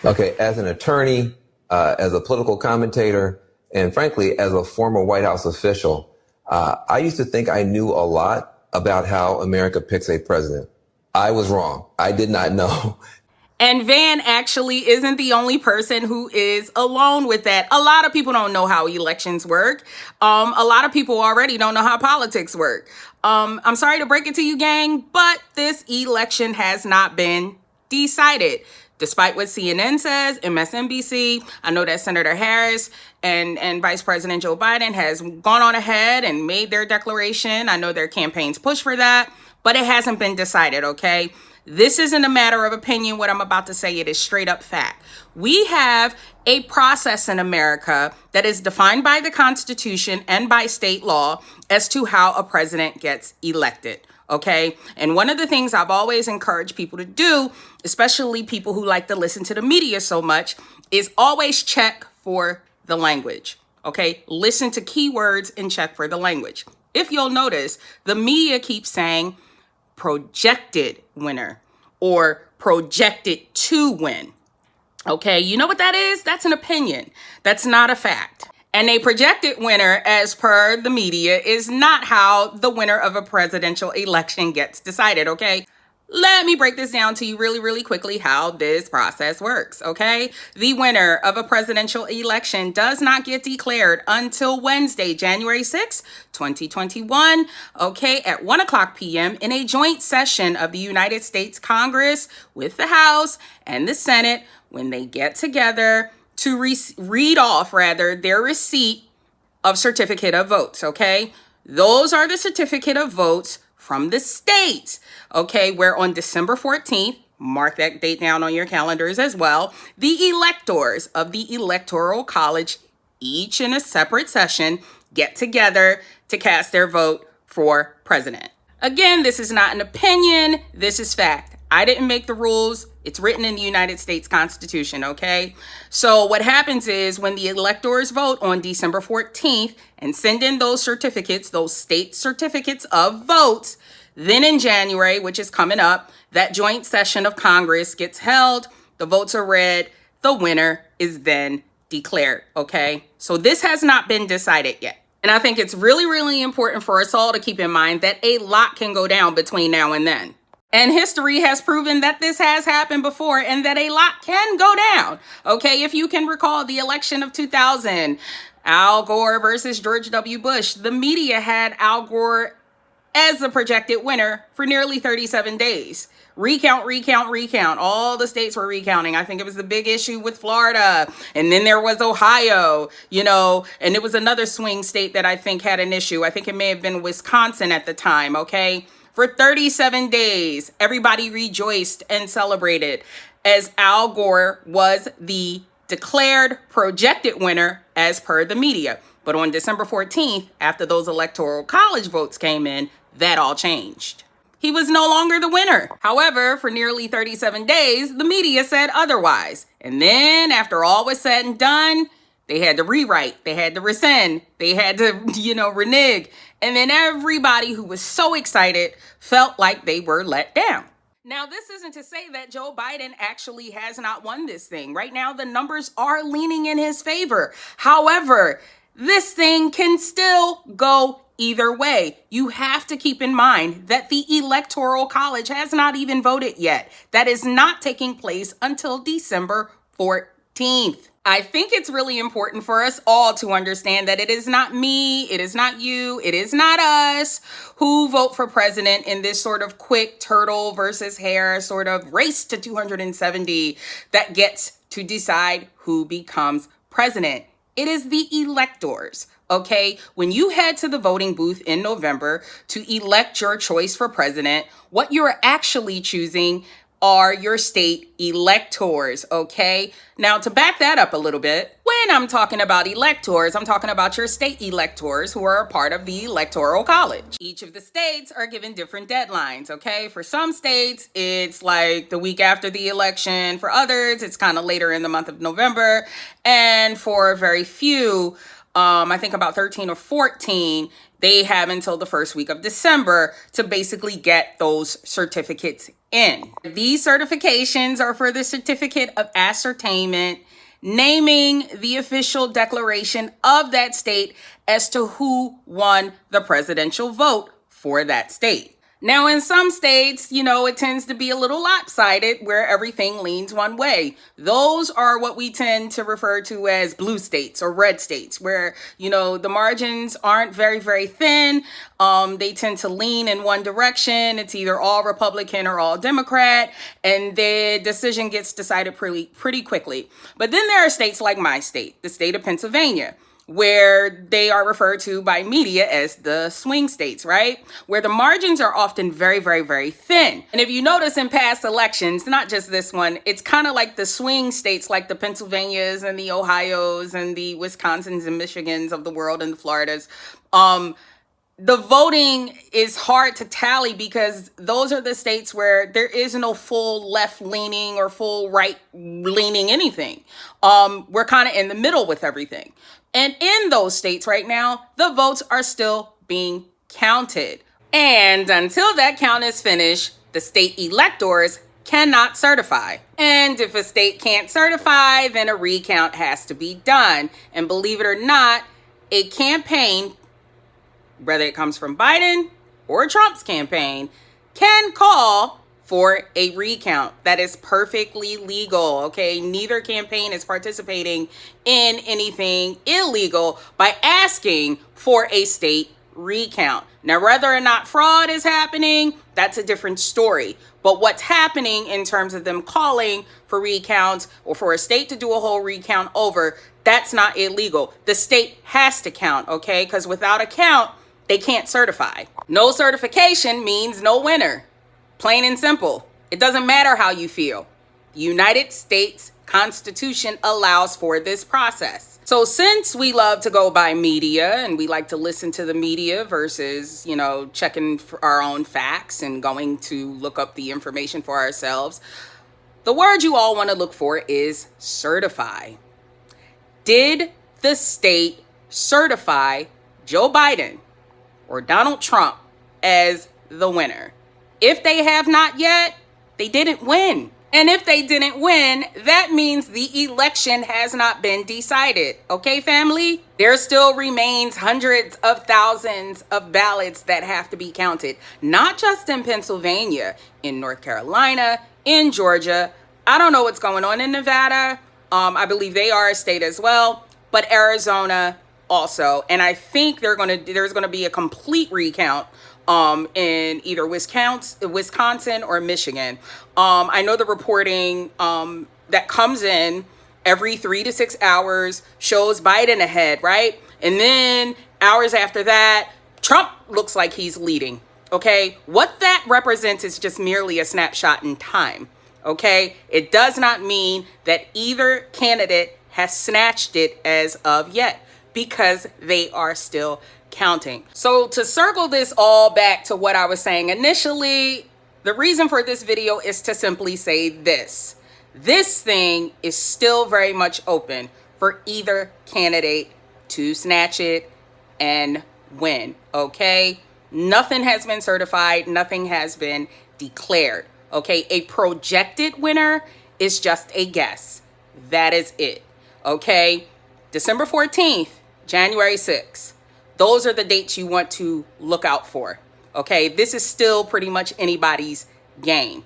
Okay, as an attorney, as a political commentator, and frankly, as a former White House official, I used to think I knew a lot about how America picks a president. I was wrong. I did not know. And Van actually isn't the only person who is alone with that. A lot of people don't know how elections work. A lot of people already don't know how politics work. I'm sorry to break it to you, gang, but this election has not been decided. Despite what CNN says, MSNBC, I know that Senator Harris and Vice President Joe Biden has gone on ahead and made their declaration. I know their campaigns push for that, but it hasn't been decided, okay? This isn't a matter of opinion. What I'm about to say, it is straight up fact. We have a process in America that is defined by the Constitution and by state law as to how a president gets elected. Okay. And one of the things I've always encouraged people to do, especially people who like to listen to the media so much, is always check for the language. Okay. Listen to keywords and check for the language. If you'll notice, the media keeps saying projected winner or projected to win. Okay. You know what that is? That's an opinion. That's not a fact. And a projected winner, as per the media, is not how the winner of a presidential election gets decided, okay? Let me break this down to you really, really quickly how this process works, okay? The winner of a presidential election does not get declared until Wednesday, January 6, 2021, okay, at 1 o'clock p.m. in a joint session of the United States Congress with the House and the Senate when they get together to read off their receipt of certificate of votes, okay? Those are the certificate of votes from the states, okay, where on December 14th, mark that date down on your calendars as well, the electors of the Electoral College, each in a separate session, get together to cast their vote for president. Again, this is not an opinion, this is fact. I didn't make the rules. It's written in the United States Constitution, okay? So what happens is when the electors vote on December 14th and send in those certificates, those state certificates of votes, then in January, which is coming up, that joint session of Congress gets held, the votes are read, the winner is then declared, okay? So this has not been decided yet. And I think it's really, really important for us all to keep in mind that a lot can go down between now and then. And history has proven that this has happened before and that a lot can go down. Okay, if you can recall the election of 2000, Al Gore versus George W. Bush, the media had Al Gore as a projected winner for nearly 37 days. Recount. All the states were recounting. I think it was the big issue with Florida. And then there was Ohio, and it was another swing state that I think had an issue. I think it may have been Wisconsin at the time, okay? For 37 days, everybody rejoiced and celebrated as Al Gore was the declared projected winner as per the media. But on December 14th, after those electoral college votes came in, that all changed. He was no longer the winner. However, for nearly 37 days, the media said otherwise. And then after all was said and done, they had to rewrite, they had to rescind, they had to, renege. And then everybody who was so excited felt like they were let down. Now, this isn't to say that Joe Biden actually has not won this thing. Right now, the numbers are leaning in his favor. However, this thing can still go either way. You have to keep in mind that the Electoral College has not even voted yet. That is not taking place until December 14th. I think it's really important for us all to understand that it is not me, it is not you, it is not us who vote for president in this sort of quick turtle versus hare sort of race to 270 that gets to decide who becomes president. It is the electors, okay? When you head to the voting booth in November to elect your choice for president, what you're actually choosing are your state electors, okay? Now, to back that up a little bit, when I'm talking about electors, I'm talking about your state electors who are a part of the Electoral College. Each of the states are given different deadlines, okay? For some states, it's like the week after the election. For others, it's kind of later in the month of November. And for very few, I think about 13 or 14, they have until the first week of December to basically get those certificates in. These certifications are for the certificate of ascertainment, naming the official declaration of that state as to who won the presidential vote for that state. Now, in some states, it tends to be a little lopsided where everything leans one way. Those are what we tend to refer to as blue states or red states, where, the margins aren't very, very thin. They tend to lean in one direction. It's either all Republican or all Democrat, and the decision gets decided pretty quickly. But then there are states like my state, the state of Pennsylvania, where they are referred to by media as the swing states, right? Where the margins are often very, very, very thin. And if you notice in past elections, not just this one, it's kind of like the swing states, like the Pennsylvanias and the Ohios and the Wisconsins and Michigans of the world and the Floridas. The voting is hard to tally because those are the states where there is no full left leaning or full right leaning anything. We're kind of in the middle with everything. And in those states right now, the votes are still being counted. And until that count is finished, the state electors cannot certify. And if a state can't certify, then a recount has to be done. And believe it or not, a campaign, whether it comes from Biden or Trump's campaign, can call for a recount. That is perfectly legal, okay? Neither campaign is participating in anything illegal by asking for a state recount. Now, whether or not fraud is happening, that's a different story. But what's happening in terms of them calling for recounts or for a state to do a whole recount over, that's not illegal. The state has to count, okay? Because without a count, they can't certify. No certification means no winner. Plain and simple. It doesn't matter how you feel. The United States Constitution allows for this process. So since we love to go by media and we like to listen to the media versus, checking for our own facts and going to look up the information for ourselves, the word you all want to look for is certify. Did the state certify Joe Biden or Donald Trump as the winner? If they have not yet, they didn't win. And if they didn't win, that means the election has not been decided. Okay, family? There still remains hundreds of thousands of ballots that have to be counted. Not just in Pennsylvania, in North Carolina, in Georgia. I don't know what's going on in Nevada. I believe they are a state as well. But Arizona also. And I think there's going to be a complete recount in either Wisconsin or Michigan. I know the reporting that comes in every 3 to 6 hours shows Biden ahead, right? And then hours after that, Trump looks like he's leading, okay? What that represents is just merely a snapshot in time, okay? It does not mean that either candidate has snatched it as of yet, because they are still counting. So to circle this all back to what I was saying initially, the reason for this video is to simply say this. This thing is still very much open for either candidate to snatch it and win, okay? Nothing has been certified. Nothing has been declared, okay? A projected winner is just a guess. That is it, okay? December 14th, January 6th. Those are the dates you want to look out for. Okay, this is still pretty much anybody's game.